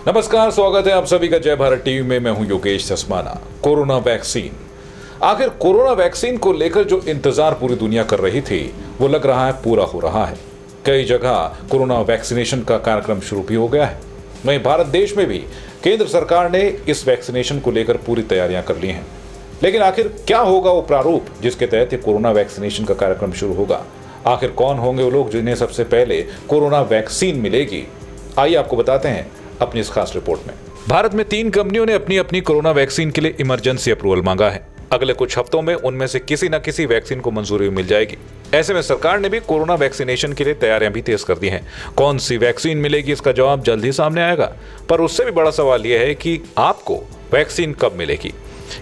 नमस्कार, स्वागत है आप सभी का जय भारत टीवी में। मैं हूं योगेश धस्माना। कोरोना वैक्सीन, आखिर कोरोना वैक्सीन को लेकर जो इंतजार पूरी दुनिया कर रही थी वो लग रहा है पूरा हो रहा है। कई जगह कोरोना वैक्सीनेशन का कार्यक्रम शुरू भी हो गया है। वहीं भारत देश में भी केंद्र सरकार ने इस वैक्सीनेशन को लेकर पूरी तैयारियां कर ली हैं। लेकिन आखिर क्या होगा वो प्रारूप जिसके तहत ये कोरोना वैक्सीनेशन का कार्यक्रम शुरू होगा? आखिर कौन होंगे वो लोग जिन्हें सबसे पहले कोरोना वैक्सीन मिलेगी? आइए आपको बताते हैं अपनी इस खास रिपोर्ट में। भारत में 3 कंपनियों ने अपनी अपनी कोरोना वैक्सीन के लिए इमरजेंसी अप्रूवल मांगा है। अगले कुछ हफ्तों में उनमें से किसी न किसी वैक्सीन को मंजूरी मिल जाएगी। ऐसे में सरकार ने भी कोरोना वैक्सीनेशन के लिए तैयारियां भी तेज कर दी हैं। कौन सी वैक्सीन मिलेगी इसका जवाब जल्द ही सामने आएगा, पर उससे भी बड़ा सवाल यह है कि आपको वैक्सीन कब मिलेगी।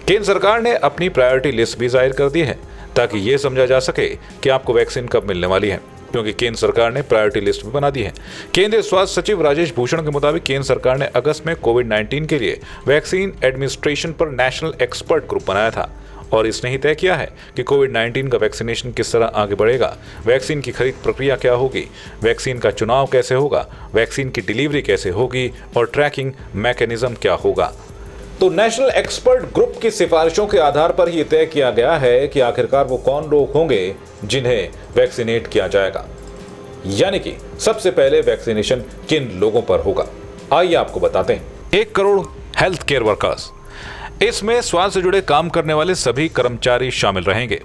केंद्र सरकार ने अपनी प्रायोरिटी लिस्ट भी जाहिर कर दी है ताकि ये समझा जा सके कि आपको वैक्सीन कब मिलने वाली है, क्योंकि केंद्र सरकार ने प्रायोरिटी लिस्ट भी बना दी है। केंद्रीय स्वास्थ्य सचिव राजेश भूषण के मुताबिक केंद्र सरकार ने अगस्त में कोविड-19 के लिए वैक्सीन एडमिनिस्ट्रेशन पर नेशनल एक्सपर्ट ग्रुप बनाया था और इसने ही तय किया है कि कोविड-19 का वैक्सीनेशन किस तरह आगे बढ़ेगा, वैक्सीन की खरीद प्रक्रिया क्या होगी, वैक्सीन का चुनाव कैसे होगा, वैक्सीन की डिलीवरी कैसे होगी और ट्रैकिंग मैकेनिज्म क्या होगा। तो नेशनल एक्सपर्ट ग्रुप की सिफारिशों के आधार पर यह तय किया गया है कि आखिरकार वो कौन लोग होंगे जिन्हें वैक्सीनेट किया जाएगा, यानी कि सबसे पहले वैक्सीनेशन किन लोगों पर होगा। आइए आपको बताते हैं। 1 करोड़ हेल्थ केयर वर्कर्स, इसमें स्वास्थ्य से जुड़े काम करने वाले सभी कर्मचारी शामिल रहेंगे।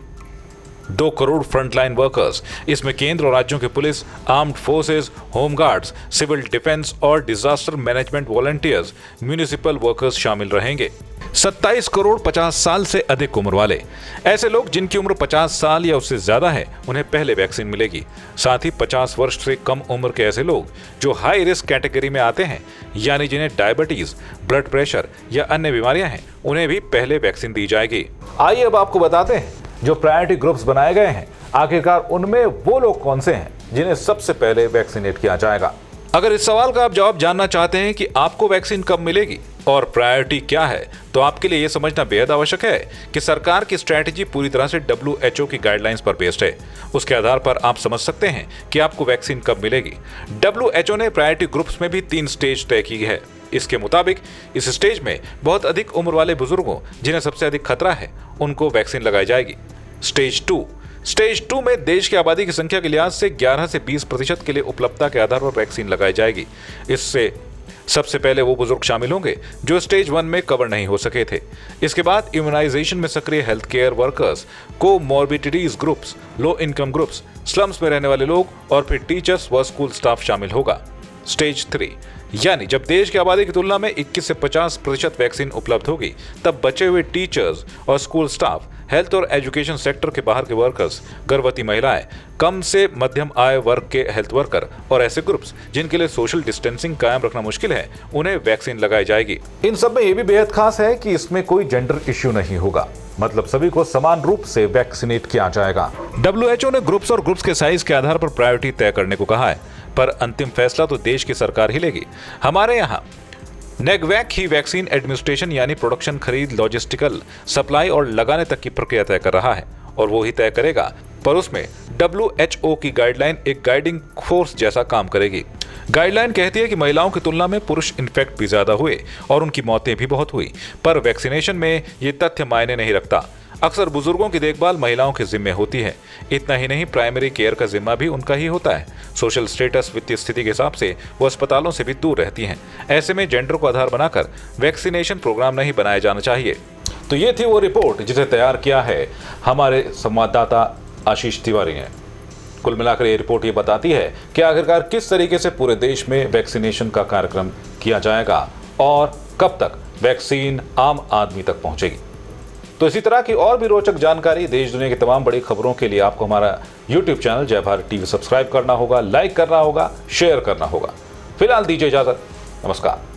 2 करोड़ फ्रंटलाइन वर्कर्स, इसमें केंद्र और राज्यों के पुलिस, armed forces, home guards, civil defence और disaster management volunteers, municipal workers शामिल रहेंगे। 27 करोड़ 50 साल से अधिक उम्र वाले, ऐसे लोग जिनकी उम्र 50 साल या उससे ज्यादा है उन्हें पहले वैक्सीन मिलेगी। साथ ही 50 वर्ष से कम उम्र के ऐसे लोग जो हाई रिस्क कैटेगरी में आते हैं, यानी जिन्हें डायबिटीज, ब्लड प्रेशर या अन्य बीमारियां हैं, उन्हें भी पहले वैक्सीन दी जाएगी। आइए अब आपको बताते हैं जो प्रायोरिटी ग्रुप्स बनाए गए हैं, आखिरकार उनमें वो लोग कौन से हैं जिन्हें सबसे पहले वैक्सीनेट किया जाएगा। अगर इस सवाल का आप जवाब जानना चाहते हैं कि आपको वैक्सीन कब मिलेगी और प्रायोरिटी क्या है, तो आपके लिए यह समझना बेहद आवश्यक है कि सरकार की स्ट्रैटेजी पूरी तरह से WHO की गाइडलाइंस पर बेस्ड है। उसके आधार पर आप समझ सकते हैं कि आपको वैक्सीन कब मिलेगी। WHO ने प्रायोरिटी ग्रुप्स में भी 3 स्टेज तय की है। इसके मुताबिक इस स्टेज में बहुत अधिक उम्र वाले बुजुर्गों जिन्हें सबसे अधिक खतरा है उनको वैक्सीन लगाई जाएगी। स्टेज 2 में देश की आबादी की संख्या के लिहाज से 11 से 20% के लिए उपलब्धता के आधार पर वैक्सीन लगाई जाएगी। इससे सबसे पहले वो बुजुर्ग शामिल होंगे जो स्टेज 1 में कवर नहीं हो सके थे। इसके बाद इम्यूनाइजेशन में सक्रिय health care workers, comorbidities groups, low income groups, slums में रहने वाले लोग और फिर टीचर्स व स्कूल स्टाफ शामिल होगा। स्टेज 3, यानी जब देश की आबादी की तुलना में 21 से 50% वैक्सीन उपलब्ध होगी, तब बचे हुए टीचर्स और स्कूल स्टाफ, हेल्थ और एजुकेशन सेक्टर के बाहर के वर्कर्स, गर्भवती महिलाएं, कम से मध्यम आय वर्ग के हेल्थ वर्कर और ऐसे ग्रुप्स जिनके लिए सोशल डिस्टेंसिंग कायम रखना मुश्किल है, उन्हें वैक्सीन लगाई जाएगी। इन सब में यह भी बेहद खास है कि इसमें कोई जेंडर इश्यू नहीं होगा, मतलब सभी को समान रूप से वैक्सीनेट किया जाएगा। WHO ने ग्रुप्स और ग्रुप्स के साइज के आधार पर प्रायोरिटी तय करने को कहा है, पर अंतिम फैसला तो देश की सरकार ही लेगी। हमारे यहाँ नेगवैक ही वैक्सीन एडमिनिस्ट्रेशन यानी प्रोडक्शन, खरीद, लॉजिस्टिकल, सप्लाई और लगाने तक की प्रक्रिया तय कर रहा है और वो ही तय करेगा, पर उसमें WHO की गाइडलाइन एक गाइडिंग फोर्स जैसा काम करेगी। गाइडलाइन कहती है कि महिलाओं की तुलना में पुरुष इन्फेक्ट भी ज्यादा हुए और उनकी मौतें भी बहुत हुई, पर वैक्सीनेशन में ये तथ्य मायने नहीं रखता। अक्सर बुजुर्गों की देखभाल महिलाओं के जिम्मे होती है। इतना ही नहीं, प्राइमरी केयर का जिम्मा भी उनका ही होता है। सोशल स्टेटस, वित्तीय स्थिति के हिसाब से वो अस्पतालों से भी दूर रहती हैं। ऐसे में जेंडर को आधार बनाकर वैक्सीनेशन प्रोग्राम नहीं बनाया जाना चाहिए। तो ये थी वो रिपोर्ट जिसे तैयार किया है हमारे संवाददाता आशीष तिवारी ने। कुल मिलाकर ये रिपोर्ट ये बताती है कि आखिरकार किस तरीके से पूरे देश में वैक्सीनेशन का कार्यक्रम किया जाएगा और कब तक वैक्सीन आम आदमी तक पहुंचेगी। तो इसी तरह की और भी रोचक जानकारी, देश दुनिया की तमाम बड़ी खबरों के लिए आपको हमारा YouTube चैनल जय भारत टीवी सब्सक्राइब करना होगा, लाइक करना होगा, शेयर करना होगा। फिलहाल दीजिए इजाजत, नमस्कार।